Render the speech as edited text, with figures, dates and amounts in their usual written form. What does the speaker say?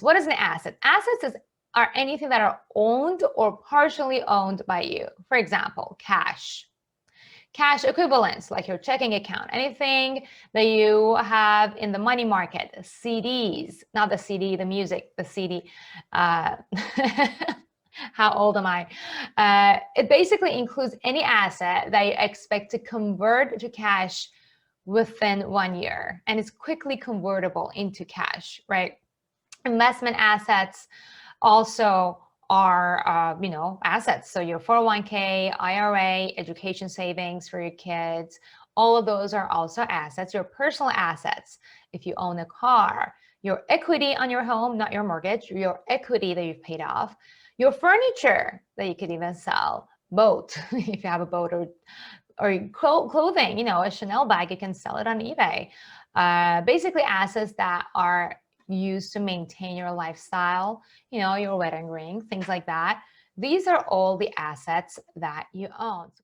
What is an asset? Are anything that are owned or partially owned by you. For example, cash. Cash equivalents, like your checking account, anything that you have in the money market, CDs, not the CD, the music, the CD. How old am I? It basically includes any asset that you expect to convert to cash within 1 year, and it's quickly convertible into cash, right? Investment assets also are, assets. So your 401k, IRA, education savings for your kids, all of those are also assets. Your personal assets, if you own a car, your equity on your home, not your mortgage, your equity that you've paid off, your furniture that you could even sell, boat, if you have a boat, or clothing, a Chanel bag, you can sell it on eBay. Basically assets that are used to maintain your lifestyle, your wedding ring, things like that. These are all the assets that you own.